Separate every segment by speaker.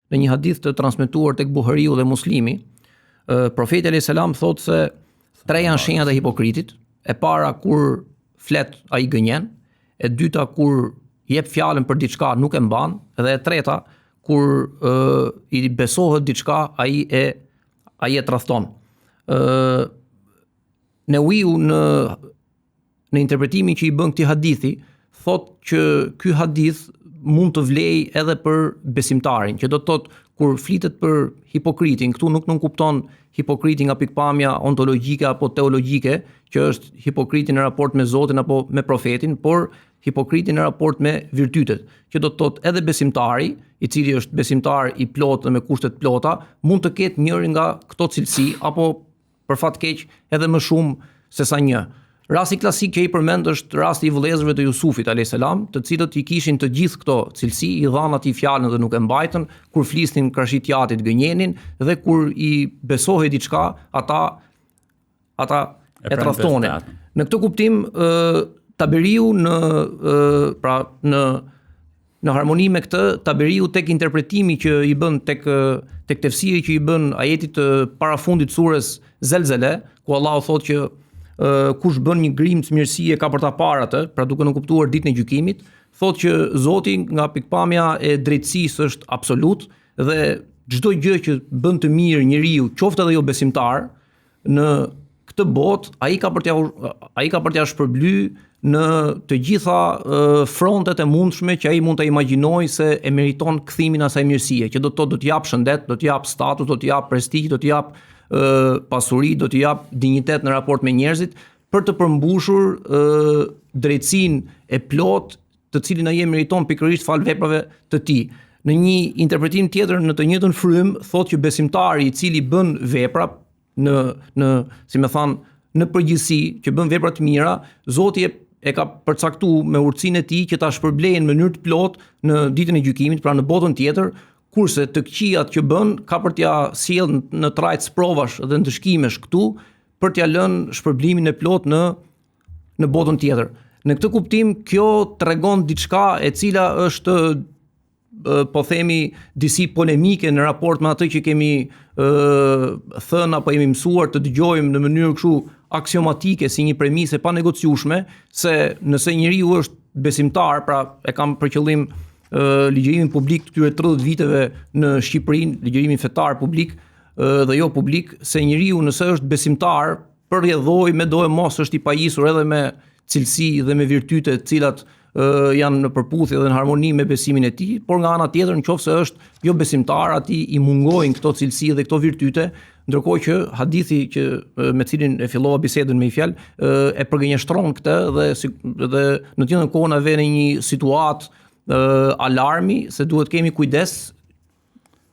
Speaker 1: në një hadith të transmetuar tek Buhariu dhe Muslimi, profeti alayhis salam thotë se 3 janë shenjat e hipokritit. E para kur flet ai gënjen, e dyta kur jep fjalën për diçka nuk e mban, dhe e treta kur i besohet diçka ai e tradhton. Newiu në interpretimin që i bën këtij hadithi, thotë që ky hadith mund të vlejë edhe për besimtarin, që do të thotë kur flitet për hipokritin, këtu nuk kupton hipokritin nga pikpamja ontologjike apo teologjike, që është hipokriti në raport me Zotin apo me profetin, por hipokriti në raport me virtytet, që do të thotë edhe besimtari, i cili është besimtar i plotë dhe me kushte të plota, mund të ketë njërin nga këto cilësi apo për fat keq edhe më shumë se sa një. Rasti klasik që i përmend është rasti i vëllezërve të Jusufit alayhis salam, të cilët i kishin të gjithë këto cilësi, i dhanë atij fjalën dhe nuk e mbajtën, kur flisnin krashitjatit gënjenin dhe kur i besohej diçka, ata e tradhtonin. Në këtë kuptim, Taberiu në harmoni me këtë, Taberiu tek interpretimi që i bën tek tefsiri që i bën ajetit të parafundit surës Zelzele, ku Allahu thotë që kush bën një grim të mirësie ka për ta parë atë, pra duke në kuptuar ditën e gjykimit, thotë që Zoti nga pikpamja e drejtësisë është absolut dhe çdo gjë që bën të mirë njeriu, qoftë edhe jo besimtar, në këtë botë ai ka për t'ia shpërbly në të gjitha frontet e mundshme që ai mund ta imagjinojë se e meriton kthimin asaj mirësie, që do të thotë do t'i jap shëndet, do t'i jap status, do t'i jap prestigj, do t'i jap pasuri, do t'i jap dinjitet në raport me njerëzit, për të përmbushur drejtësinë e plotë të cilin ai e meriton pikërisht fal veprave të tij. Në një interpretim tjetër në të njëjtën frym thotë që besimtari i cili bën vepra në përgjithësi, që bën vepra të mira, Zoti e ka përcaktuar me urtësinë e tij që ta shpërblejë në mënyrë të plotë në ditën e gjykimit, pra në botën tjetër, kurse të këqijat që bën ka për t'ia sjellë në trajt provash dhe ndëshkimesh këtu për t'ia lënë shpërblimin e plot në botën tjetër. Në këtë kuptim, kjo tregon diçka e cila është po themi disi polemike në raport me atë që kemi thënë apo jemi mësuar të dëgjojmë në mënyrë kështu aksiomatike si një premisë pa negociueshme, se nëse njeriu është besimtar, pra e kam për qëllim ligjërimin publik të këtyre 30 viteve në Shqipërinë, ligjërimin fetar publik dhe jo publik, se njeriu nëse është besimtar, për rrjedhoj me do e mos është i pajisur edhe me cilësi dhe me virtyte të cilat janë në përputhje dhe në harmoni me besimin e tij, por nga ana tjetër nëse është jo besimtar, atij i mungojnë këto cilësi dhe këto virtyte, ndërkohë që hadithi që me cilin e fillova bisedën me një fjalë e përgënjeshtron këtë dhe në të njëjtën kohë na vjen në një situatë alarmi se duhet kemi kujdes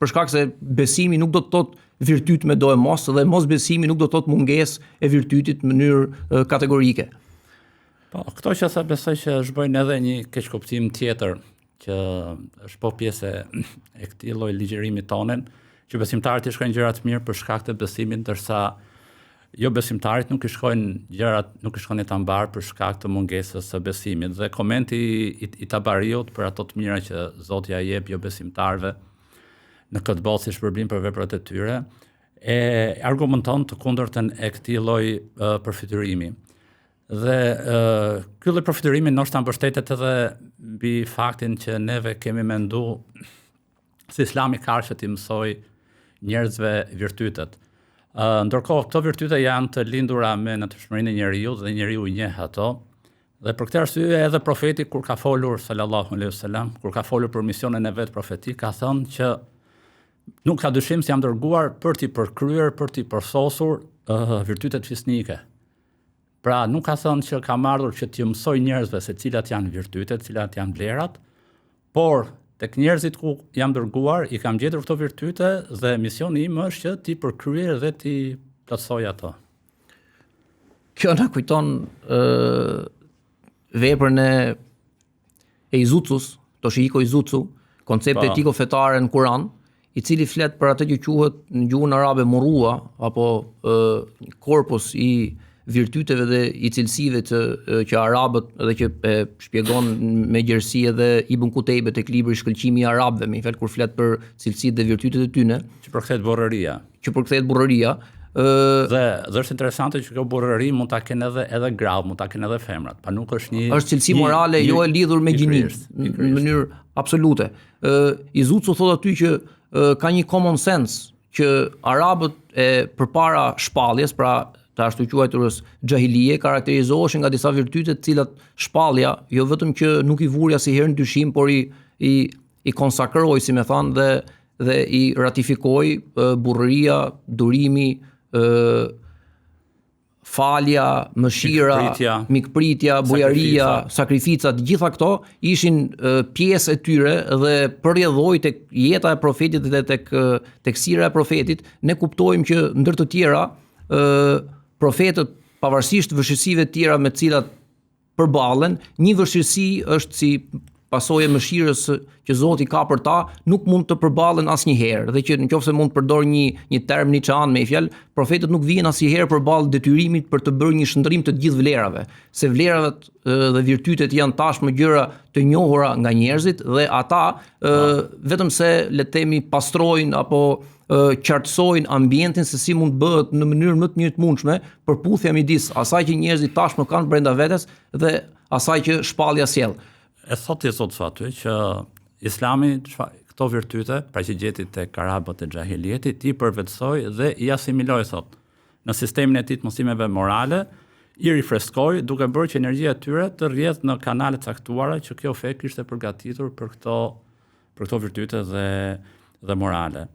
Speaker 1: për shkak se besimi nuk do të thotë virtyt me do e mos, dhe mos besimi nuk do të thotë mungesë e virtytit në mënyrë kategorike.
Speaker 2: Po, këto që sa besoj që zhbojnë edhe një keqkuptim tjetër që është po pjesë e këtij lloji ligjërimi tonë, që besimtarët i shkojnë gjërat mirë për shkak të besimit, ndërsa jo besimtarit nuk i shkojnë ta mbar për shkak të mungesës së besimit. Dhe komenti i Tabariut për ato të mira që Zoti ja jep jo besimtarëve në këtë botë si shpërblim për veprat e tyre, e argumenton të kundërtën e këtij lloji përfytyrimi. Dhe ky lloj përfytyrimi ndoshta mbështetet edhe mbi faktin që neve kemi menduar se Islami ka që t'i mësoj njerëzve virtytet. Ndërkohë këto virtyte janë të lindura me natyrshmërinë e njeriu dhe njeriu i njeh ato. Dhe për këtë arsye edhe profeti kur ka folur sallallahu alaihi wasallam, kur ka folur për misionin e vet profetik, ka thënë që nuk ka dyshim se jam dërguar për t'i përkryer, për t'i përsosur virtytet fisnike. Pra nuk ka thënë që kam ardhur që t'ju mësoj njerëzve se cilat janë virtytet, cilat janë vlerat, por tek njerëzit ku jam dërguar, i kam gjetur këto virtyte dhe misioni im është që t'i përkryer dhe t'i plotësoj ato.
Speaker 1: Kjo na kujton veprën e Izucus, Toshihiko Izucu, koncepti etiko-fetare në Kur'an, i cili flet për atë që quhet në gjuhën arabe murua apo korpus i virtyteve dhe i cilësive që arabët edhe që e shpjegon me gjerësi edhe Ibn Kutejbe tek libri Shkëlqimi i Arabëve, me fjalë kur flet për cilësitë dhe virtytet e tyre,
Speaker 2: që përkthehet
Speaker 1: burrëria.
Speaker 2: Dhe është interesante që kjo burrëri mund ta kenë edhe grav, mund ta kenë edhe femrat, pa nuk është
Speaker 1: është cilësi morale jo e lidhur me gjinin në mënyrë absolute. Izucu thot aty që ka një common sense që arabët përpara shpalljes, pra të ashtu quajturës xhahilie, karakterizoheshin nga disa virtyte të cilat shpallja jo vetëm që nuk i vurja asnjëherë në dyshim, por i konsakroi, si më thënë, dhe i ratifikoi burrëria, durimi, falja, mëshira, mikpritja, bujaria, sakrificat, gjitha këto ishin pjesë e tyre dhe përrjedhoi tek jeta e profetit dhe tek sira e profetit. Ne kuptojmë që ndër të tjera profetët, pavarësisht vështirësive të tjera me të cilat përballen, një vështirësi është si pasojë mëshirës që Zoti ka për ta, nuk mund të përballen asnjëherë, dhe që nëse mund të përdor një term Nietzschean me fjalë, profetët nuk vijnë asnjëherë përballë detyrimit për të bërë një shndrim të gjithë vlerave, se vlerat dhe virtytet janë tashmë gjëra të njohura nga njerëzit dhe ata vetëm se le të themi pastrojnë apo qartësojnë ambientin se si mund bëhet në mënyrë më të mirë të mundshme përputhja midis asaj që njerëzit tashmë kanë brenda vetes dhe asaj që shpallja sjell.
Speaker 2: E thotë Zoti aty që Islami këto virtyte, pra që gjeti tek arabët e xahilietit, i përvetsoi dhe i asimiloi në sistemin e tij të mësimeve morale, i rifreskoi duke bërë që energjia e tyre të rrjedh në kanale të caktuara që kjo fe kishte përgatitur për këto virtyte dhe morale.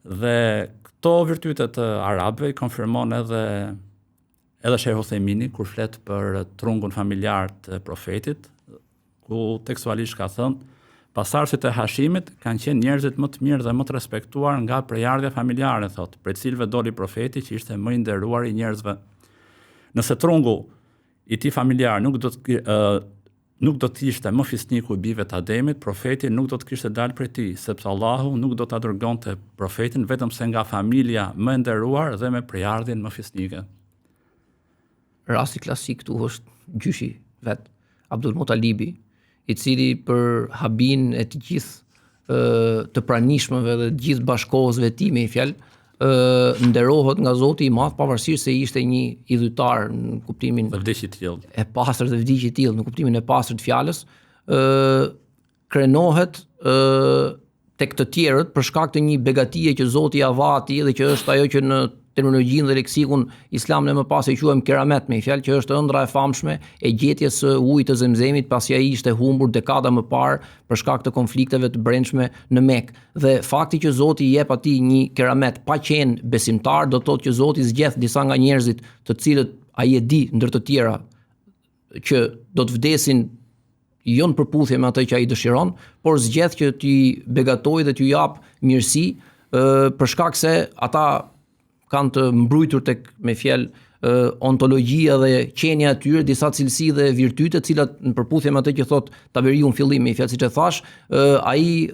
Speaker 2: Dhe këto virtyte të arabëve i konfirmon edhe Sheikh Uthaymini kur flet për trungun familjar të profetit, ku tekstualisht ka thënë, pasardhësit e Hashimit kanë qenë njerëzit më të mirë dhe më të respektuar nga prejardhja familjare, thot, prej cilëve doli profeti që ishte më i nderuar i njerëzve. Nëse trungu i tij familjar nuk do të ishte më fisniku i bijve të Ademit, profeti nuk do të kishte dalë prej tij, sepse Allahu nuk do ta dërgonte profetin vetëm se nga familja më e nderuar dhe me prejardhjen më fisnike.
Speaker 1: Rasti klasik këtu është gjyshi vet, Abdul Mutalibi, i cili për habin e të gjithë të pranishmëve dhe të gjithë bashkohësve ti me i fjalë nderohet nga Zoti i Madh, pavarësisht se ishte një idhujtar në kuptimin e pastër dhe vdiqi i tillë, në kuptimin e pastër të fjalës, krenohet tek të tjerët për shkak të një begatie që Zoti ia va atij dhe që është ajo që në terminologjinë dhe leksikun islam ne më pas e quajmë keramet, me fjalë që është ëndra e famshme e gjetjes së ujit të Zemzemit pasi ai ishte humbur dekada më parë për shkak të konflikteve të brendshme në Mekë. Dhe fakti që Zoti i jep atij një keramet pa qenë besimtar do të thotë që Zoti zgjedh disa nga njerëzit të cilët ai e di ndër të tjera që do të vdesin jo në përputhje me atë që ai dëshiron, por zgjedh që t'i begatojë dhe t'ju jap mirësi për shkak se ata kanë të mbrojtur tek me fjalë ontologjia dhe qenia e tyre disa cilësi dhe virtyte të cilat në përputhje me atë që thot Taberiu në fillim, me fjalë siç e thash, ai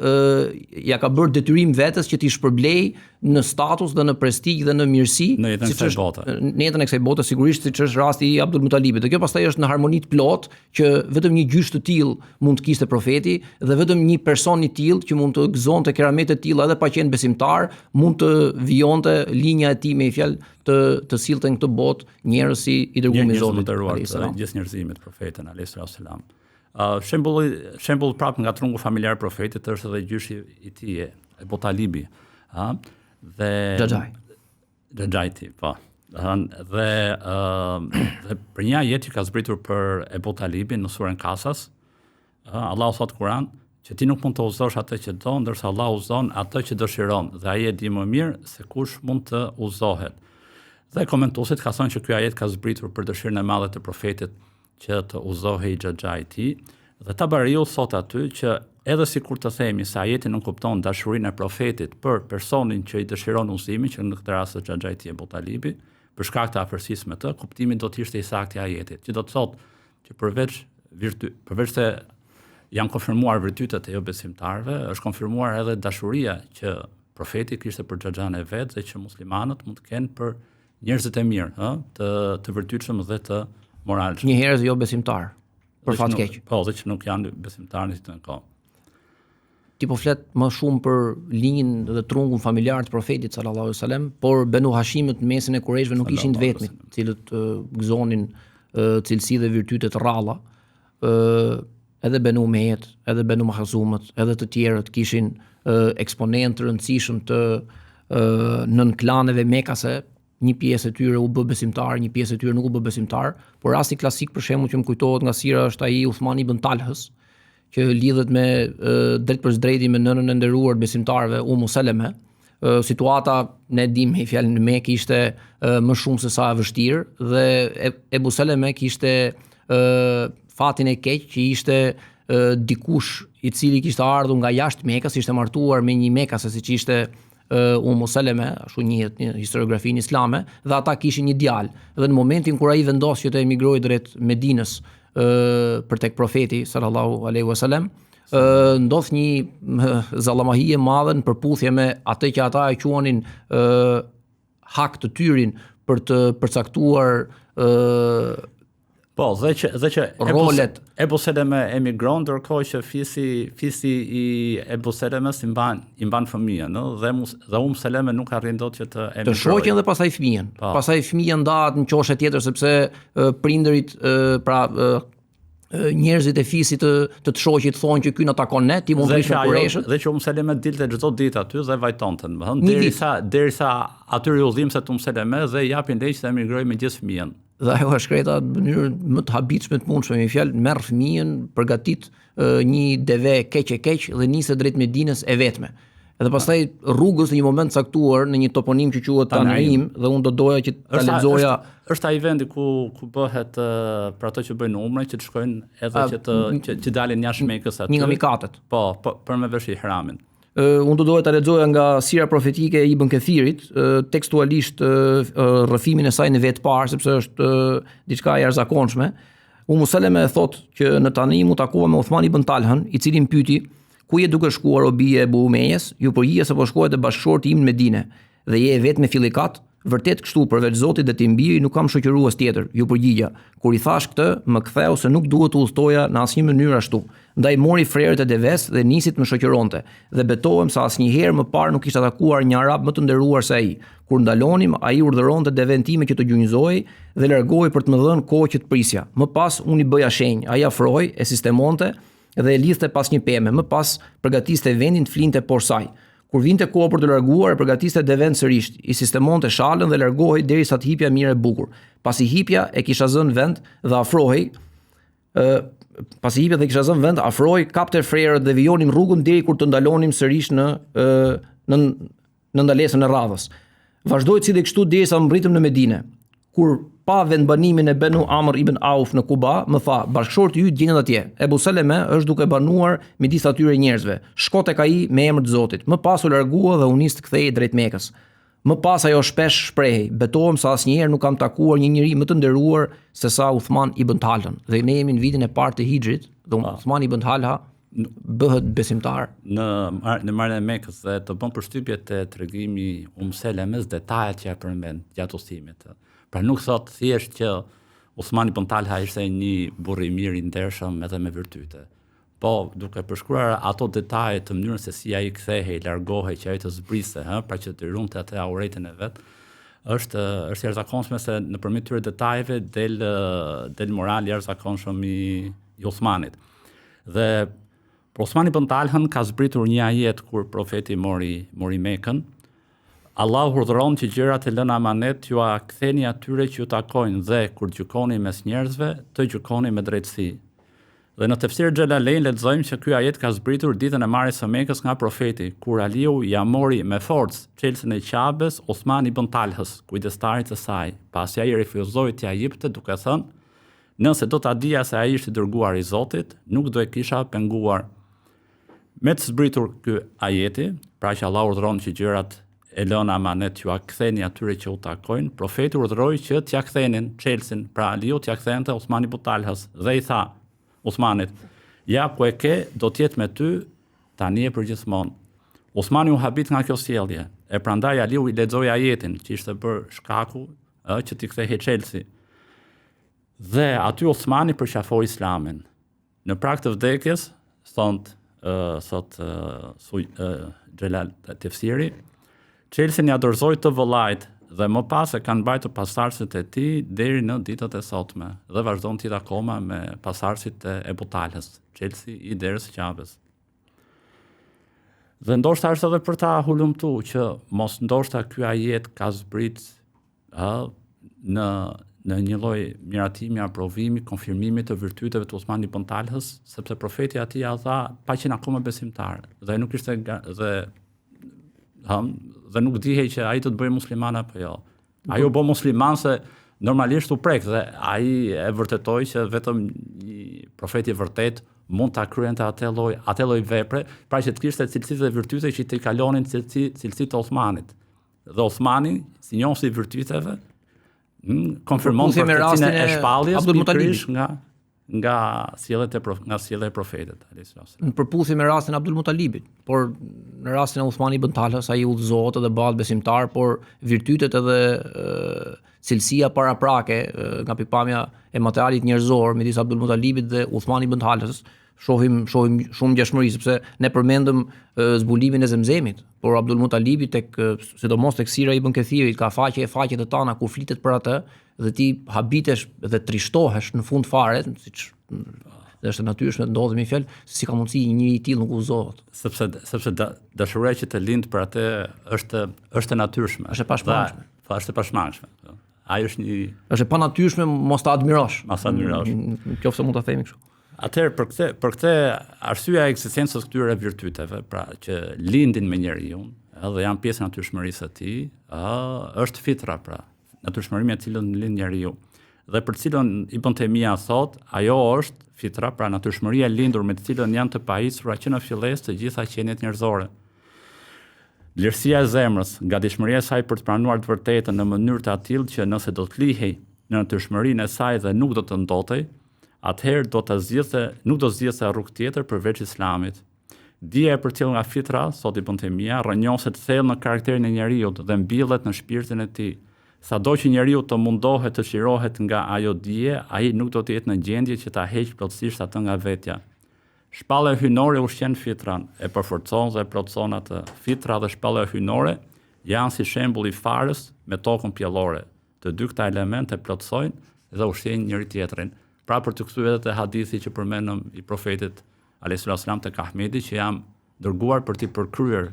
Speaker 1: ja ka bërë detyrim vetes që t'i shpërblej në status dhe në prestigj dhe në mirësi
Speaker 2: në jetën
Speaker 1: e kësaj bote, sigurisht siç është rasti i Abdul Mutalibit. Dhe kjo pastaj është në harmoni të plotë që vetëm një gjysh të tillë mund të kishte profeti dhe vetëm një person i tillë që mund të gëzonte keramete të tilla edhe pa qenë besimtar mund të vijonte linja e tij me fjalë të sillte në këtë botë njerëz si i dërguar i Zotit
Speaker 2: gjithë njerëzimit profetin alayhis salam. Shembull prap nga trungu familjar i profetit është edhe gjyshi i tij Ebu Talibi, dhe Xhaxhai, po. Dhe për një ajet që ka zbritur për Ebu Talibin në surën Kasas, Allahu thot Kur'an që ti nuk mund të udhëzosh atë që do, ndërsa Allahu udhëzon atë që dëshiron, dhe ai e di më mirë se kush mund të udhëzohet. Dhe komentuesit ka thënë që ky ajet ka zbritur për dëshirën e madhe të profetit që të udhëzohej Xhaxhai, dhe Tabariu thot aty që edhe sikur të themi se ajeti nuk kupton dashurinë e profetit për personin që i dëshiron udhëzimin, që në këtë rast është Xhaxhai Ebu Talibi, për shkak të afërsisë me të, kuptimi do të ishte i saktë i ajetit, që do të thotë që përveç se janë konfirmuar virtytet e jo besimtarëve, është konfirmuar edhe dashuria që profeti kishte për Xhaxhan e vet dhe që muslimanët mund të kenë për njerëzit e mirë, të vërtetshëm dhe të moralshëm.
Speaker 1: Një herë jo besimtar. Për fat keq.
Speaker 2: Po, dhe që nuk janë besimtarë në të kohë.
Speaker 1: Ti po flet më shumë për linjën dhe trungun familjar të profetit sallallahu alaihi wasallam, por Benu Hashimit në mesin e Kurajshve nuk ishin të vetmit, të cilët gëzonin cilësi dhe virtyte të rralla. Edhe Benu Umejet, edhe Benu Mahzumët, edhe të tjerët kishin eksponentë të rëndësishëm të nën klaneve mekase. Një pjesë e tyre u bë besimtar, një pjesë e tyre nuk u bë besimtar, por rasti klasik për shembull që më kujtohet nga sira është ai Uthman ibn Talhës, që lidhet me drejt për drejti me nënën e nderuar besimtarëve Ummu Saleme. Situata ne dimë fjalën në Mekë ishte më shumë se sa e vështirë dhe Ebu Saleme kishte fatin e keq që ishte dikush i cili kishte ardhur nga jashtë Mekës, ishte martuar me një mekase siç ishte Ummu Saleme, ashtu njihet në historiografinë islame, dhe ata kishin një djalë. Dhe në momentin kur ai vendos që të emigrojë drejt Medinës për tek profeti sallallahu alaihi wasallam, ndodh një zallamahie e madhe në përputhje me atë që ata e quanin hak të tyrin për të përcaktuar
Speaker 2: po, dhe që
Speaker 1: rolet.
Speaker 2: Ebu Seleme emigron, ndërkohë që fisi i Ebu Selemes i mban fëmijën, dhe Seleme nuk arrin dot që të emigrojë.
Speaker 1: Të shoqen dhe pastaj fëmijën. Pastaj fëmia ndahet në qoshe tjetër sepse prindërit njerëzit e fisit të shoqit thonë që ky na takon ne, ti mund të ish me Kurajshët.
Speaker 2: Dhe që Seleme dilte çdo ditë aty dhe vajtonte, derisa aty udhimset Seleme dhe japin leje të emigrojë me gjithë fëmijën.
Speaker 1: Dhe ajo është shkreta në mënyrë më të habitshme të mundshme, me fjalë merr fëmijën, përgatit një deve keq dhe niset drejt Medinës e vetme. Edhe pastaj rrugës në një moment caktuar në një toponim që quhet Tanaim, dhe unë do doja që ta lexoja.
Speaker 2: Është ai vendi ku bëhet për ato që bëjnë umre, që të shkojnë edhe që dalin jashtë Mekës aty.
Speaker 1: Një nga mikatet.
Speaker 2: Po, për me vesh ihramin.
Speaker 1: Unë do doja ta lexoja nga sira profetike e Ibn Kathirit, tekstualisht rrëfimin e saj në vetë parë, sepse është diçka e jashtëzakonshme. Ummu Saleme thotë që në Tanim u takua me Uthman ibn Talhën, i cili pyeti: "Ku je duke shkuar o bie e Ebu Umejes?" "Ju përgjigja se po shkoja te bashkëshorti im në Medinë." "Dhe je vetëm me fillikat?" "Vërtet kështu, përveç Zotit dhe të mbiri nuk kam shoqërues tjetër." Ju përgjigja: "Kur i thash këtë, më ktheu se nuk duhet të udhtoja në asnjë mënyrë ashtu. Ndaj mori frerët e deves dhe nisi të më shoqëronte, dhe betohem se asnjëherë më parë nuk kisha takuar një arab më të nderuar se ai. Kur ndalonim, ai urdhëronte deven time që të gjunjëzoi dhe largohej për të më dhënë kohë që të prisja. Më pas unë i bëja shenjë, ai afrohej, e sistemonte dhe e lidhte pas një peme. Më pas përgatiste vendin të flinte poshtë saj. Kur vinte koha për të larguar, e përgatiste deven sërish, i sistemonte shalën dhe largohej derisa të hipja mirë e bukur. Pasi hipja e kisha zënë vend dhe afrohej, kapte frerët dhe vijonim rrugën deri kur të ndalonim sërish në ndalesën e radhës. Vazhdoi cili kështu derisa mbritëm në Medinë. Kur pa vendbanimin e Benu Amr ibn Auf në Kuba, më tha: "Bashkëshorti yt gjendet atje. Ebu Saleme është duke banuar midis atyre njerëzve. Shko tek ai me emër të Zotit." Më pas u largua dhe u nis të kthehej drejt Mekës. Më pas ajo shpesh shprehej: "Betohem se asnjëherë nuk kam takuar një njeri më të nderuar se sa Uthman ibn Talhën." Dhe ne jemi në vitin e parë të Hijrit, dhe Uthman ibn Talha bëhet besimtar
Speaker 2: në marrjen e Mekës dhe të bën përshtypje te tregimi Selemes detajet që ja përmend gjatë udhëtimit. Pra nuk thot thjesht që Uthman ibn Talha ishte një burr i mirë i ndershëm edhe me virtyte. Po, duke përshkruar ato detaje të mënyrën se si ai kthehej, largohej, që ai të zbriste, pra që të rrumte atë auretin e vet, është jashtëzakonshme se nëpërmjet këtyre detajeve del morali jashtëzakonshëm i Uthmanit. Dhe Uthman ibn Talhën ka zbritur një ajet kur profeti mori Mekën. Allahu urdhëron që gjërat e lëna amanet ju a ktheni atyre që ju takojnë dhe kur gjykoni mes njerëzve, të gjykoni me drejtësi. Dhe në tefsir Xhelalein lexojmë se ky ajet ka zbritur ditën e marrjes së Mekës nga profeti, kur Aliu ja mori me forcë çelësin e Qabes Uthman ibn Talhës, kujdestarit të saj. Pasi ai refuzoi t'ia jepte duke thënë: "Nëse do ta dija se ai ishte dërguar i Zotit, nuk do e kisha penguar." Me të zbritur ky ajeti, pra që Allah urdhëron që gjërat e lëna amanet ju a ktheni atyre që u takojnë, profeti urdhëroi që t'ja kthenin çelësin, pra Aliu t'ja kthente Uthman ibn Talhës dhe i tha Uthmanit: "Ja ku e ke, do t'jetë me ty tani e përgjithmonë." Uthmani u habit nga kjo sjellje, e prandaj Aliu i lexoi ajetin që ishte bërë shkaku që t'i kthehej Chelsea. Dhe aty Osmani përqafoi Islamin. Në prag të vdekjes, sot Xhelal Tefsiri, Chelsea ja dorëzoi të vëllait dhe më pas e kanë mbajtur pasardhësit e tij deri në ditët e sotme dhe vazhdon të jetë akoma me pasardhësit e Ebu Talhës, Chelsea i derës Qabes. Dhe ndoshta është edhe për ta hulumtu që mos ndoshta ky ajet ka zbrit në një lloj miratimi, aprovimi, konfirmimi të virtyteve të Osman ibn Talhës, sepse profeti atij ja tha pa qenë akoma besimtar dhe nuk ishte dhe nuk dihej që ai të bëjë musliman apo jo. Ai u bë musliman se normalisht u prek dhe ai e vërtetoi që vetëm një profeti i vërtet mund ta kryente atë lloj vepre, pra që të kishte cilësitë dhe virtyte që i kalonin cilësitë të Osmanit. Dhe Osmani, si njohësi i virtyteve, konfirmon përkëtësinë e shpalljes pikërisht nga sjelljet e profetit alayhis salam.
Speaker 1: Në përputhje me rastin e Abdul Mutalibit, por në rastin e Uthmani ibn Talhës ai udhëzohet edhe bëhet besimtar, por virtytet edhe cilësia paraprake nga pikpamja e materialit njerëzor midis Abdul Mutalibit dhe Uthmani ibn Talhës shohim shumë ngjashmëri, sepse ne përmendëm zbulimin e Zemzemit, por Abdul Mutalibi sidomos tek Sira ibn Kathirit ka faqe të tana ku flitet për atë dhe ti habitesh dhe trishtohesh në fund fare, siç është e natyrshme të ndodhemi fjalë, si ka mundësi një njeri i tillë nuk udhëzohet.
Speaker 2: Sepse dashuria që të lind për atë është e natyrshme.
Speaker 1: Është e pashmangshme.
Speaker 2: Është e pashmangshme. Ai është
Speaker 1: e panatyrshme mos ta admirosh. Nëse mund ta themi kështu.
Speaker 2: Atëherë për këtë arsyeja e ekzistencës këtyre virtyteve, pra që lindin me njeriu, edhe janë pjesë e natyrshmërisë së tij, është fitra, pra natyrshmëria me të cilën lind njeriu. Dhe për cilën Ibn Taymija thot, ajo është fitra, pra natyrshmëria e lindur me të cilën janë të pajisura që në filles të gjitha qenjet njerëzore. Lirësia e zemrës, gatishmëria e saj për të pranuar të vërtetën në mënyrë të tillë që nëse do të lihej në natyrshmërinë e saj dhe nuk do të ndotej, atëherë nuk do zgjidhte rrugë tjetër përveç Islamit. Dija e përcjellur nga fitra, thot Ibn Taymija, rrënjoset thellë në karakterin e njeriu dhe mbillet në shpirtin e tij. Sado që njeriu të mundohet të shirohet nga ajo dije, ai nuk do të jetë në gjendje që ta heqë plotësisht atë nga vetja. Shpallja hyjnore ushqen fitran, e përforcon dhe e plotëson atë. Fitra dhe shpallja hyjnore janë si shembull i farës me tokën pjellore. Të dy këta elemente plotësojnë dhe ushqejnë njëri tjetrin. Pra për të kthyer edhe te hadithi që përmendëm i profetit alayhis salam tek Ahmedi, që jam dërguar për të përkryer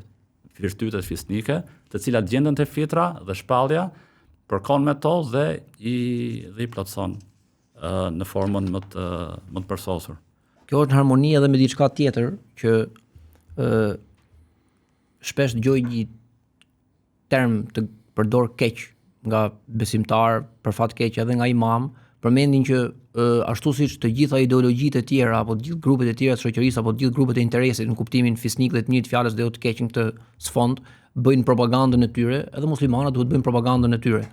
Speaker 2: virtytet fisnike, të cilat gjenden te fitra dhe shpallja, përkon me to dhe i plotëson në formën më të përsosur.
Speaker 1: Kjo është në harmoni edhe me diçka tjetër që shpesh dëgjoj një term të përdor keq nga besimtar, për fat keq edhe nga imam, përmendin që ashtu siç të gjitha ideologjitë e tjera apo të gjithë grupet e tjera të shoqërisë apo të gjithë grupet e interesit në kuptimin fisnik dhe të njëjtë fjalës dhe të keqin këtë sfond, bëjnë propagandën e tyre, edhe muslimanët duhet bëjnë propagandën e tyre.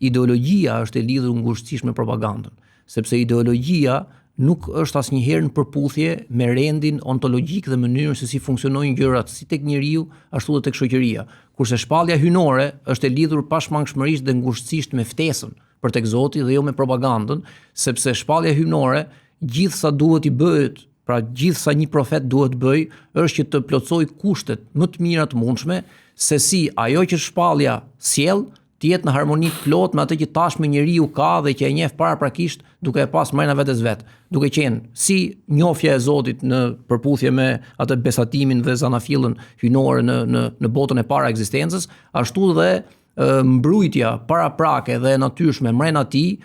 Speaker 1: Ideologjia është e lidhur ngushësisht me propagandën, sepse ideologjia nuk është asnjëherë në përputhje me rendin ontologjik dhe mënyrën se si funksionojnë gjërat si tek njeriu ashtu edhe tek shoqëria. Kurse shpallja hyjnore është e lidhur pashmangshmërisht dhe ngushësisht me ftesën për tek Zoti dhe jo me propagandën, sepse shpallja hyjnore gjithsa duhet i bëhet, pra gjithsa një profet duhet bëj, është që të plotësoj kushtet më të mira të mundshme, se si ajo që shpallja sjell të jetë në harmoni plot me atë që tashmë njeriu ka dhe që e njeh paraprakisht duke e pas mrena vetes vet, duke qenë si njohja e Zotit në përputhje me atë besatimin dhe zanafillën hyjnore në botën e para ekzistencës, ashtu dhe mbrojtja paraprake dhe e natyrshme mrena tij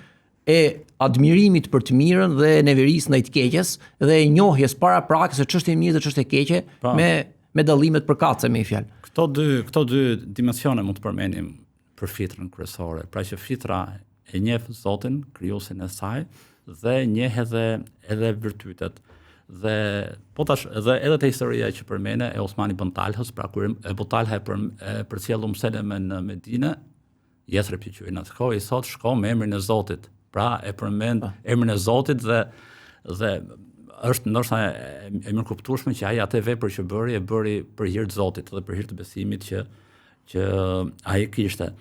Speaker 1: e admirimit për të mirën dhe neverisë ndaj të keqes dhe e njohjes paraprake se ç'është e mirë dhe ç'është e keqe me dallimet përkatëse me fjalë.
Speaker 2: Këto dy dimensione mund të përmendim për fitrën kryesore, pra që fitra e njeh Zotin, krijuesin e saj, dhe njeh edhe virtytet. Dhe edhe te historia që përmene e Osman ibn Talhës, pra kur Ebu Talha e përcjell Seleme në Medinë, Yathrib që quhen në atë kohë, i thot shko me emrin e Zotit. Pra e përmend emrin e Zotit dhe është ndoshta e mirëkuptueshme që ai atë vepër që e bëri për hir të Zotit dhe për hir të besimit që ai kishte.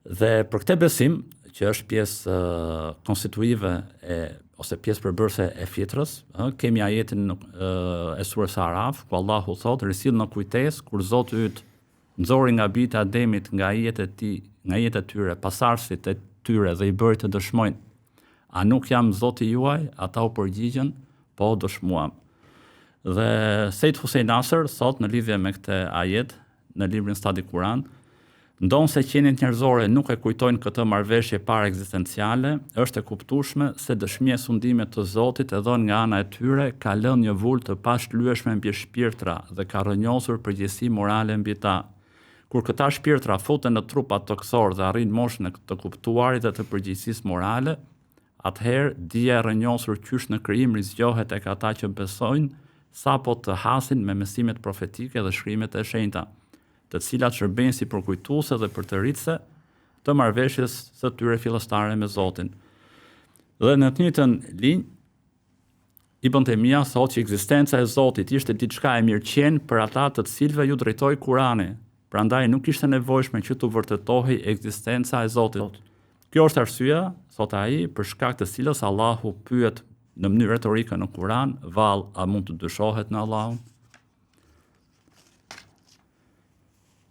Speaker 2: Dhe për këtë besim që është pjesë konstituive ose pjesë përbërëse e fjetrës, kemi ajetin e surës Araf, ku Allahu thotë, risill në kujtes, kur Zoti yt nxori nga bijtë e Ademit nga jetët e tyre, pasardhësit e tyre dhe i bëri të dëshmojnë. A nuk jam Zoti juaj? Ata u përgjigjen, po dëshmuam. Dhe Sejt Hussein Nasr thot në lidhje me këtë ajet në librin Stadi Kuran, ndonë se qenien njerëzore nuk e kujtojnë këtë marrëveshje para ekzistenciale, është e kuptueshme se dëshmia e sundimit të Zotit e dhënë nga ana e tyre ka lënë një vulë të pashlyeshme mbi shpirtra dhe ka rrënjosur përgjegjësi morale mbi ta. Kur këta shpirtra futen në trupa toksor dhe arrin moshën e të kuptuarit dhe të përgjegjësisë morale, atëherë dija e rrënjosur qysh në krijim rizgjohet tek ata që besojnë, sapo të hasin me mësimet profetike dhe shkrimet e shenjta, të cilat shërbejnë si përkujtuese dhe përtëritëse të marrëveshjes së tyre fillestare me Zotin. Dhe në të njëjtën linjë, Ibn Taymija thotë që ekzistenca e Zotit ishte diçka e mirëqenë për ata të cilëve ju drejtoi Kurani, prandaj nuk ishte nevojshme që të vërtetohej ekzistenca e Zotit. Kjo është arsyeja, thotë ai, për shkak të cilës Allahu pyet në mënyrë retorike në Kur'an, vallë, a mund të dyshohet në Allahun?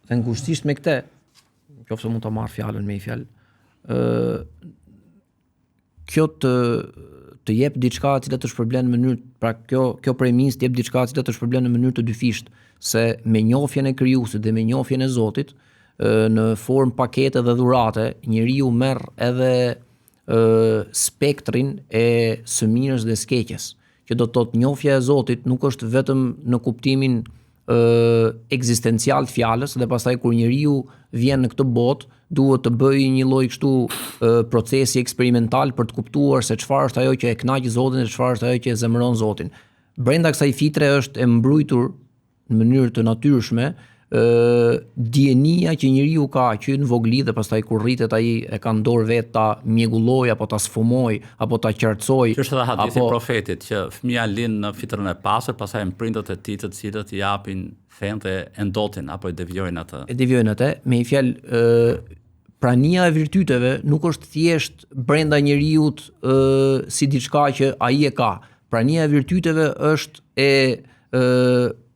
Speaker 1: Dhe ngushtisht me këtë, qofse mund ta marr fjalën me fjalë, kjo të jep diçka e cila të shpërblen në mënyrë, pra kjo premisë të jep diçka e cila të shpërblen në mënyrë të dyfisht, se me njohjen e krijuesit dhe me njohjen e Zotit, në formë pakete dhe dhurate, njeriu merr edhe spektrin e së mirës dhe së keqes, që do të thotë njohja e Zotit nuk është vetëm në kuptimin ekzistencial të fjalës, dhe pastaj kur njeriu vjen në këtë botë, duhet të bëjë një lloj kështu procesi eksperimental për të kuptuar se çfarë është ajo që e kënaq Zotin dhe çfarë është ajo që e zemëron Zotin. Brenda kësaj fitre është e mbrojtur në mënyrë të natyrshme dienia që njeriu ka që në vogli dhe pastaj kur rritet ai e ka në dorë vetë ta mjegulloj apo ta sfumoj apo ta qartësoj.
Speaker 2: Që është edhe hadithi i profetit që fëmia lind në fitrën e pastër, pastaj prindët e tij të cilët i japin fen dhe e ndotin apo e devijojnë atë.
Speaker 1: E devijojnë atë, me një fjalë prania e virtyteve nuk është thjesht brenda njeriut si diçka që ai e ka. Prania e virtyteve është e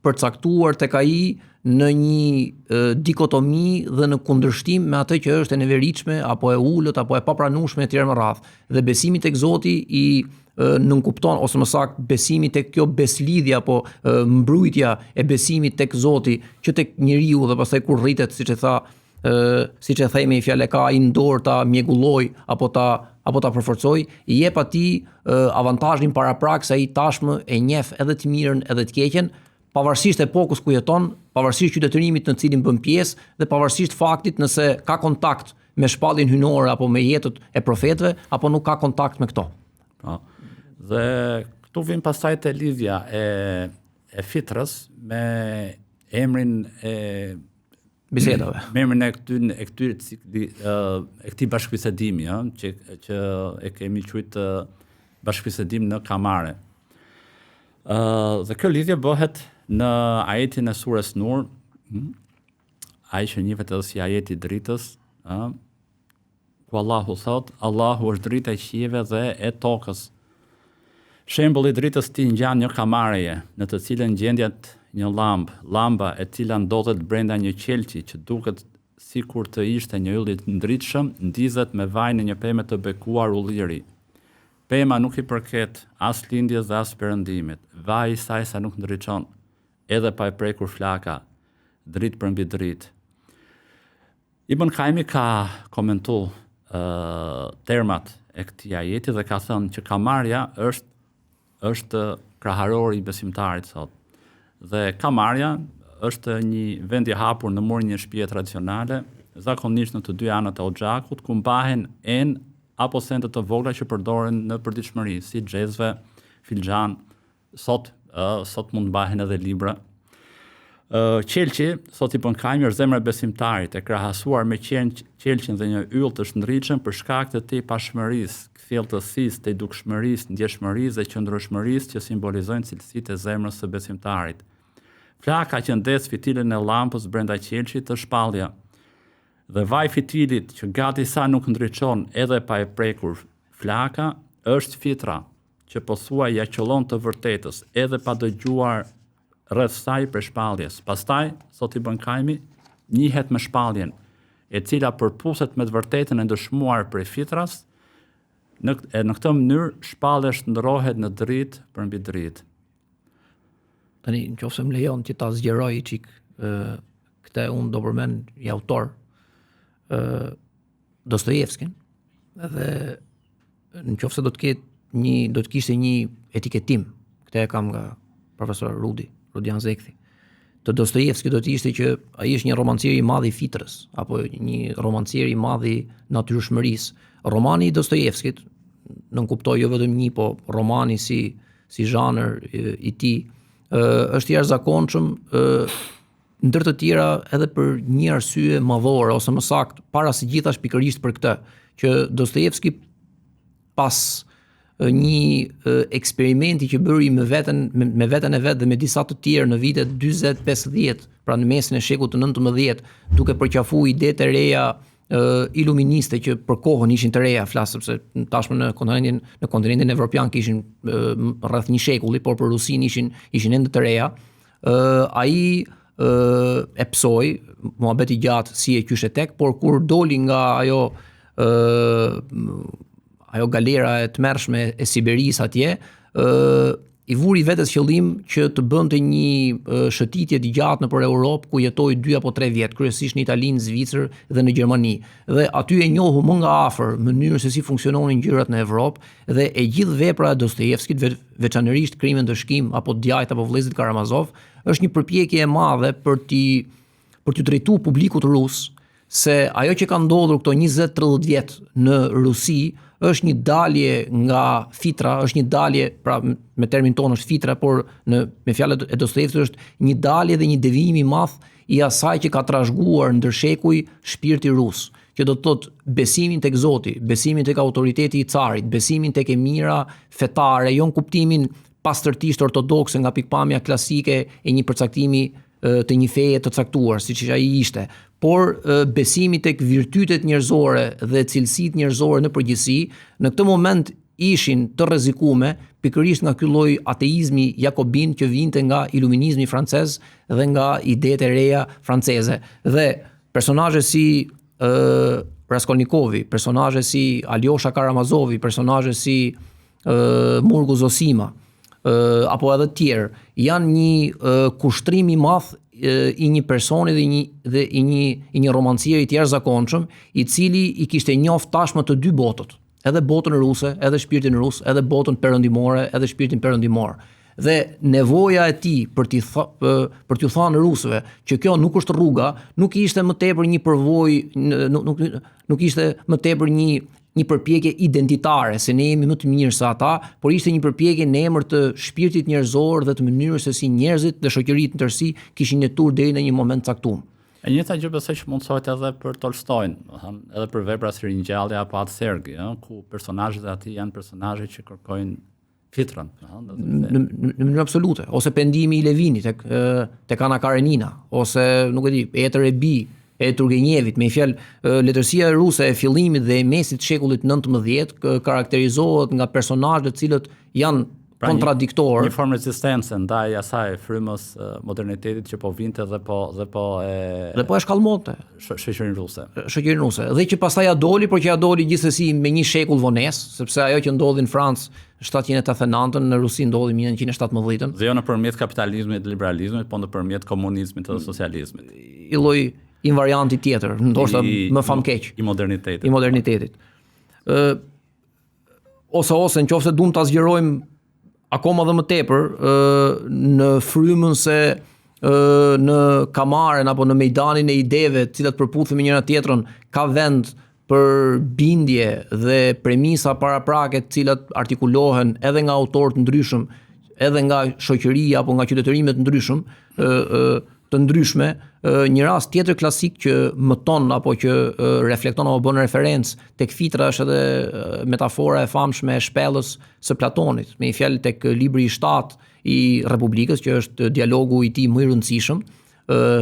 Speaker 1: përcaktuar tek ai në një dikotomi dhe në kundërshtim me atë që është e neveritshme apo e ulët apo e papranueshme etj më radh. Dhe besimi tek Zoti i nënkupton, ose më saktë besimi tek kjo beslidhje apo mbrojtja e besimit tek Zoti që tek njeriu dhe pastaj kur rritet, siç e themi fjalë ka ai në dorë ta mjegulloj apo ta përforcoj, i jep atij avantazhin paraprak se ai tashmë e njeh edhe të mirën edhe të keqen, pavarësisht epokës ku jeton, pavarësisht qytetërimit në cilin bën pjesë dhe pavarësisht faktit nëse ka kontakt me shpalljen hyjnore apo me jetët e profetëve apo nuk ka kontakt me këto.
Speaker 2: Po. Dhe këtu vjen pastaj te lidhja e fitrës me emrin e
Speaker 1: bisedave.
Speaker 2: Me emrin e këtij bashkëbisedimi, që e kemi quajtur bashkëbisedim në kamare. Dhe kjo lidhje bëhet në ajetin e surës Nur, ai që njihet edhe si ajeti i dritës, ku Allahu thot, Allahu është drita e qiejve dhe e tokës. Shembulli i dritës ti ngjan një kamareje, në të cilën gjendjet një llamba e cila ndodhet brenda një qelçi që duket sikur të ishte një yll i ndritshëm, ndizet me vaj në një pemë të bekuar ulliri. Pema nuk i përket as lindjes dhe as perëndimit. Vaji i saj sa nuk ndriçon, edhe pa e prekur flaka, dritë për mbi dritë. Ibn Kaimi ka komentuar termat e këtij ajeti dhe ka thënë që kamarja është kraharori i besimtarit sot. Dhe kamarja është një vend i hapur në murin e një shtëpie tradicionale, zakonisht në të dy anët e oxhakut, ku mbahen enë apo sende të vogla që përdoren në përditshmëri, si xhezve, filxhan, sot mund mbahen edhe libra. Qelçi, sot Ibn Kaimi, është zemra e besimtarit, e krahasuar me qelçin dhe një yll të shndritshëm për shkak të tij pashmërisë, kthjelltësisë, të dukshmërisë, ndjeshmërisë dhe qëndrueshmërisë që simbolizojnë cilësitë e zemrës së besimtarit. Flaka që ndes fitilën e llampës brenda qelçit të shpallja. Dhe vaj fitilit që gati sa nuk ndriçon edhe pa e prekur flaka, është fitra që po thuaj ja qëllon të vërtetës edhe pa dëgjuar rreth saj për shpalljes. Pastaj, sot i bën Kajmi, njihet me shpalljen, e cila përpuset me të vërtetën e ndëshmuar prej fitras, në këtë mënyrë shpallësh ndrohet në dritë për mbi dritë.
Speaker 1: Tani, nëse më lejon që ta zgjeroj çik këtë unë do përmend i autor Dostojevskin, dhe nëse do të kishte një etiketim, këtë e kam nga profesor Rudian Zekthi, të Dostojevski do të ishte që ai është një romancier i madh i fitrës, apo një romancier i madh i natyrshmërisë. Romani i Dostojevskit, nuk kuptoj jo vetëm një, po romani si zhanër i tij, është i jashtëzakonshëm ndër të tjera edhe për një arsye madhore, ose më saktë, para së gjithash pikërisht për këtë, që Dostojevski pas një eksperimenti që bëri me veten e vet dhe me disa të tjerë në vitet 40-50, pra në mesin e shekullit të 19, duke përqafuar ide të reja iluministe që për kohën ishin të reja, flas sepse tashmë në kontinentin evropian kishin rreth një shekulli, por për Rusin ishin ende të reja. Ai e psoi, muhabeti gjatë si e qyshe tek, por kur doli nga ajo galera e tmerrshme e Siberisë atje, i vuri vetes qëllim që të bënte një shëtitje të gjatë nëpër Europë, ku jetoi 2 apo 3 vjet, kryesisht në Italinë, Zvicër dhe në Gjermani. Dhe aty e njohu më nga afër mënyrën se si funksiononin gjërat në Evropë dhe e gjithë vepra e Dostojevskit, veçanërisht Krimin të shkim apo Djajt apo Vëllezërit Karamazov, është një përpjekje e madhe për t'u drejtuar publikut rus se ajo që ka ndodhur këto 20-30 vjet në Rusi është një dalje nga fitra, është një dalje, pra me termin tonë është fitra, por me fjalët e Dostojevskit është një dalje dhe një devijim i madh i asaj që ka trashëguar ndër shekuj shpirti rus, që do të thotë besimin tek Zoti, besimin tek autoriteti i carit, besimin tek e mira fetare, jo në kuptimin pastërtisht ortodokse nga pikpamja klasike e një përcaktimi të një feje të caktuar, siç ai ishte, por besimi tek virtytet njerëzore dhe cilësitë njerëzore në përgjithësi, në këtë moment ishin të rrezikume pikërisht nga ky lloj ateizmi jakobin që vinte nga iluminizmi francez dhe nga idetë e reja franceze. Dhe personazhe si Raskolnikovi, personazhe si Aljosha Karamazovi, personazhe si Murgu Zosima, apo edhe tjerë, janë një kushtrim i madh i një personi dhe i një romancieri të jashtëzakonshëm, i cili i kishte njoft tashmë të dy botët, edhe botën ruse, edhe shpirtin rus, edhe botën perëndimore, edhe shpirtin perëndimor. Dhe nevoja e tij për t'u thënë rusëve që kjo nuk është rruga, nuk ishte më tepër një përvojë, nuk ishte më tepër një përpjekje identitare, se ne jemi më të mirë se ata, por ishte një përpjekje në emër të shpirtit njerëzor dhe të mënyrës se si njerëzit dhe shoqëritë në tërësi kishin jetuar deri në një moment caktuar.
Speaker 2: E njëjta gjë besoj që mundsohet edhe për Tolstojin, edhe për vepra si Ringjallja apo Atë Sergi, ku personazhet e ati janë personazhe që kërkojnë fitrën.
Speaker 1: Në mënyrë absolute, ose pendimi i Levinit tek Ana Karenina, ose nuk e di, Etër e Bi e Turgenjevit, me fjalë, letërsia ruse e fillimit dhe e mesit shekullit 19 karakterizohet nga personazhe të cilët janë kontradiktorë.
Speaker 2: Një formë rezistence ndaj asaj frymës modernitetit që po vinte dhe po
Speaker 1: e shkallmonte
Speaker 2: shoqërinë ruse.
Speaker 1: Shoqërinë ruse. Dhe që pastaj ja doli, por që ja doli gjithsesi me një shekull vonesë, sepse ajo që ndodhi në Francë 789, në Rusi ndodhi 1917.
Speaker 2: Dhe jo nëpërmjet kapitalizmit dhe liberalizmit, po nëpërmjet komunizmit dhe socializmit.
Speaker 1: I lloj invarianti tjetër, ndoshta më famkeq
Speaker 2: i modernitetit.
Speaker 1: Ose nëse duam ta zgjerojmë akoma dhe më tepër në frymën se në kamaren apo në mejdanin e ideve të cilat përputhen me njëra tjetrën ka vend për bindje dhe premisa paraprake të cilat artikulohen edhe nga autorë të ndryshëm, edhe nga shoqëria apo nga qytetërimet të ndryshme, një rast tjetër klasik që mëton apo që reflekton apo bën referencë tek fitra është edhe metafora e famshme e shpellës së Platonit, me fjalë tek libri i 7 i Republikës, që është dialogu i tij më i rëndësishëm,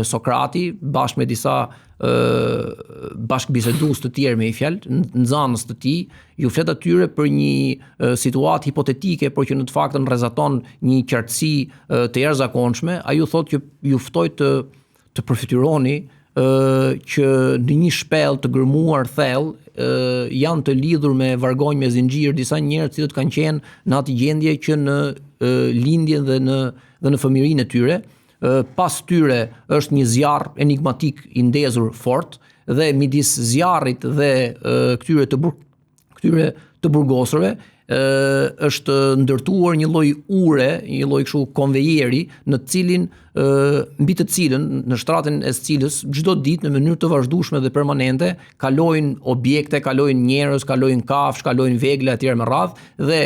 Speaker 1: Sokrati bashkë me disa bashkëbisedues të tjerë me i fjalë, nxënës të tij, ju flet atyre për një situatë hipotetike, por që në të faktën rrezaton një qartësi të jashtëzakonshme. Ai ju thotë që ju ftoj të përfityroni që në një shpellë të gërmuar thellë janë të lidhur me vargonj me zinxhir disa njerëz që kanë qenë në atë gjendje që në lindjen dhe në fëmijërinë e tyre. Pas tyre është një zjarr enigmatik i ndezur fort dhe midis zjarrit dhe këtyre të burgosurve është ndërtuar një lloj ure, një lloj kështu konvejeri në cilin mbi të cilën në shtratin e cilës çdo ditë në mënyrë të vazhdueshme dhe permanente kalojnë objekte, kalojnë njerëz, kalojnë kafshë, kalojnë vegle etj me radhë dhe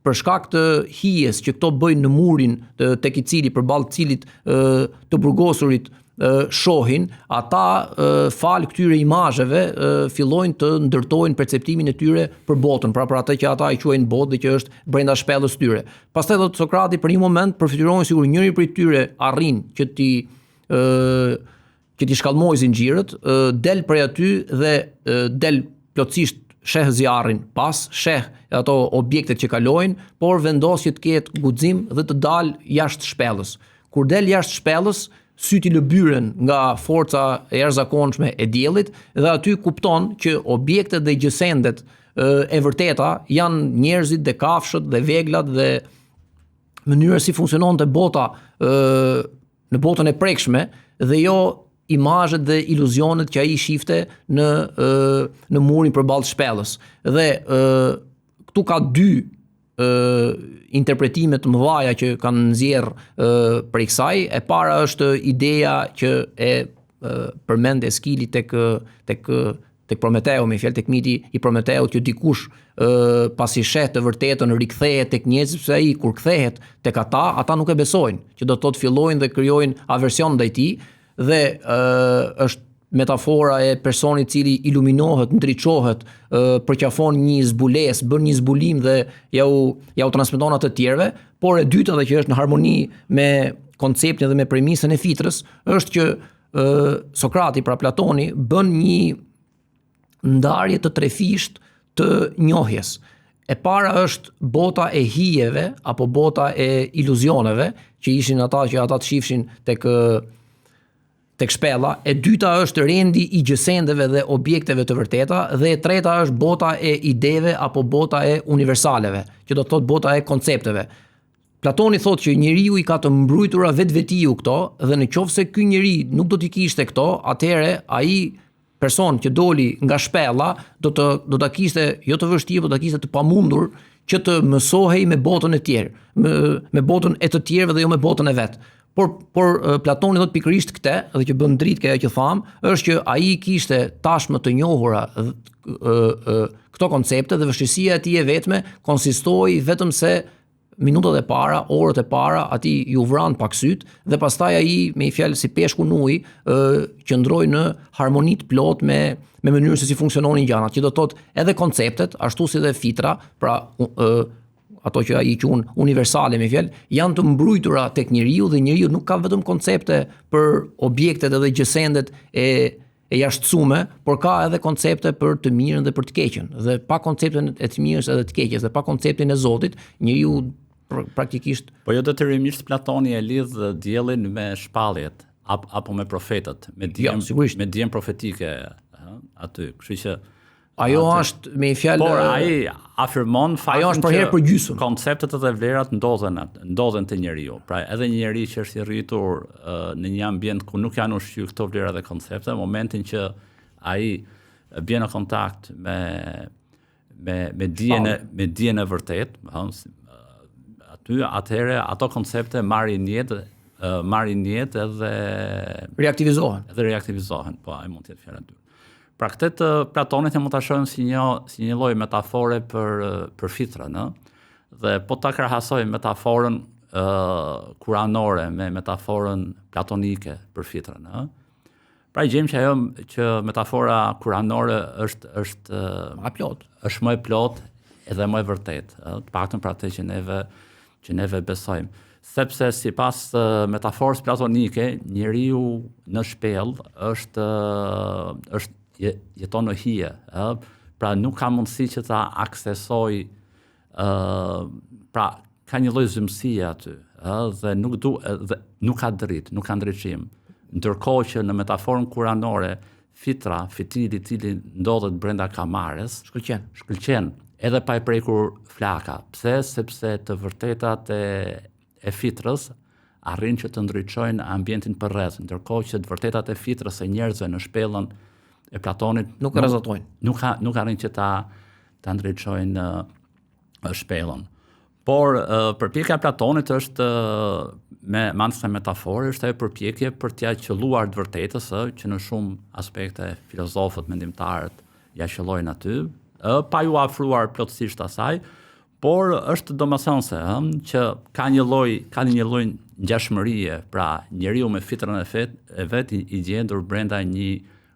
Speaker 1: për shkak të hijes që këto bëjnë në murin tek i cili përballë cilit të burgosurit shohin, ata fal këtyre imazheve fillojnë të ndërtojnë perceptimin e tyre për botën, pra për atë që ata i quajnë botë dhe që është brenda shpellës tyre. Pastaj thotë Sokrati për një moment përfituron sigur njëri prej tyre arrin që ti shkallmoj zinxhirët, del prej aty dhe del plotësisht sheh zjarrin, pas sheh ato objektet që kalojnë, por vendos që të ketë guxim dhe të dalë jashtë shpellës. Kur del jashtë shpellës, syti lëbyren nga forca e jashtëzakonshme e diellit dhe aty kupton që objektet dhe gjësendet e vërteta janë njerëzit dhe kafshët dhe veglat dhe mënyra si funksiononte bota në botën e prekshme dhe jo imazhet dhe iluzionet që ai shifte në murin përballë shpellës. Dhe këtu ka dy interpretime të mëdha që kanë nxjerr prej kësaj. E para është ideja që e përmend Eskili tek Prometeu, me fjalë tek miti i Prometeut, që dikush pasi sheh të vërtetën rikthehet tek njerëzit, sepse ai kur kthehet tek ata nuk e besojnë, që do të thotë fillojnë dhe krijojnë aversion ndaj tij. Dhe është metafora e personit cili iluminohet, ndriçohet, përqafon një zbulesë, bën një zbulim dhe ja u transmeton atë të tjerëve, por e dyta dhe që është në harmoni me konceptin dhe me premisën e fitrës, është që Sokrati, pra Platoni, bën një ndarje të trefisht të njohjes. E para është bota e hijeve apo bota e iluzioneve, që ishin ata që ata të shifshin tek shpella. E dyta është rendi i gjësendeve dhe objekteve të vërteta, dhe e treta është bota e ideve apo bota e universaleve, që do të thotë bota e koncepteve. Platoni thotë që njeriu i ka të mbrojtura vetvetiu këto, dhe në qoftë se ky njeri nuk do t'i kishte këto, atëherë ai person që doli nga shpella do ta kishte jo të vështirë, por do ta kishte të pamundur që të mësohej me botën e tjerë, me botën e të tjerëve dhe jo me botën e vet. Por Platoni thot pikërisht këtë, dhe që bën dritë kjo që tham, është që ai kishte tashmë të njohura këto koncepte dhe vështirësia e tij e vetme konsistoi vetëm se minutat e para, orët e para, atij ju vran pak syt dhe pastaj ai me një fjalë si peshku në ujë qëndroi në harmoni të plot me mënyrën se si funksiononin gjanat, që do të thotë edhe konceptet, ashtu si dhe fitra, pra ato që ai quhen universale me fjalë, janë të mbrojtura tek njeriu dhe njeriu nuk ka vetëm koncepte për objektet edhe gjësendet e jashtësume, por ka edhe koncepte për të mirën dhe për të keqen. Dhe pa konceptin e të mirës edhe të keqes dhe pa konceptin e Zotit, njeriu praktikisht.
Speaker 2: Po jo detyrimisht Platoni e lidh diellin me shpalljet apo me profetët, me dijen profetike aty. Kështu që
Speaker 1: ajo është me fjalë.
Speaker 2: Por ai afirmon faktin
Speaker 1: që
Speaker 2: konceptet dhe vlerat ndodhen te njeriu. Pra edhe një njeri që është i rritur në një ambient ku nuk janë ushqyer këto vlera dhe koncepte, në momentin që ai bën në kontakt me dijen e vërtet, aty atëherë ato koncepte marrin jetë edhe reaktivizohen. Po ai mund të jetë fjala e dytë. Pra këtë Platonit e mund ta shohim si një lloj metafore për fitrën, dhe po ta krahasojmë metaforën kuranore me metaforën platonike për fitrën, pra i gjejmë që ajo që metafora kuranore është më e plot edhe më e vërtet, të paktën për atë që neve besojmë. sepse sipas metaforës platonike, njeriu në shpellë jeton në hije, pra nuk ka mundësi që ta aksesoj, pra ka një lloj zymësie aty, dhe nuk ka dritë, nuk ka ndriçim. Ndërkohë që në metaforën kuranore, fitili i cili ndodhet brenda kamares, shkëlqen, edhe pa e prekur flaka. Pse? Sepse të vërtetat e fitrës arrin që të ndriçojnë ambientin përreth, ndërkohë që të vërtetat e fitrës e njerëzve në shpellën e Platonit
Speaker 1: nuk rrezotojnë.
Speaker 2: Nuk arrin që ta ndriçojnë shpellën. Por përpjekja e Platonit është me anë metaforë, është ajo përpjekje për t'ia qelluar të vërtetës, që në shumë aspekte filozofët, mendimtarët ja qellojnë aty, pa ju afruar plotësisht asaj, por është domethënëse që ka një lloj ngjashmërie, pra njeriu me fitrën e vet i gjendur brenda një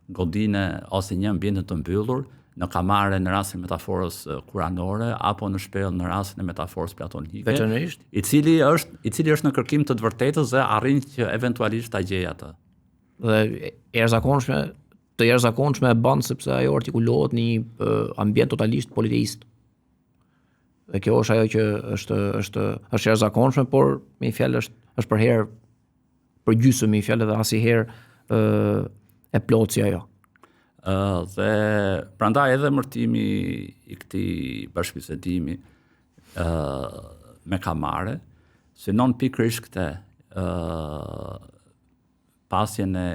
Speaker 2: godine ose një ambienti të mbyllur, në kamare në rastin e metaforës kuranore apo në shpellë në rastin e metaforës platonike,
Speaker 1: veçanërisht,
Speaker 2: i cili është në kërkim të vërtetës dhe arrin që eventualisht ta gjejë atë.
Speaker 1: Dhe të jashtëzakonshme e bën sepse ajo artikulohet në një ambient totalisht politeist. Dhe kjo është ajo që është jashtëzakonshme, por me një fjalë është për herë për gjysmë me një fjalë dhe asnjëherë e plot si ajo.
Speaker 2: Dhe prandaj edhe mërtimi i këtij bashkëbisedimi me kamare synon pikërisht këtë pasjen e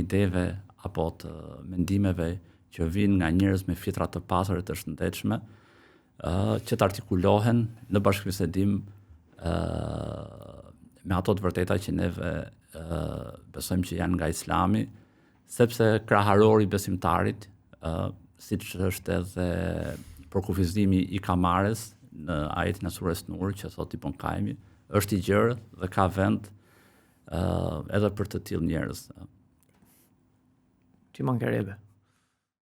Speaker 2: ideve apo të mendimeve që vijnë nga njerëz me fitra të pasura të shëndetshme, që të artikulohen në bashkëbisedim me ato të vërteta që neve besojmë që janë nga Islami, sepse kraharori besimtarit, siç është edhe përkufizimi i kamares në ajetin e surës Nur, që thotë Ibn Qayyim, është i gjerë dhe ka vend edhe për të tillë njerëz.
Speaker 1: Ti mankerebe.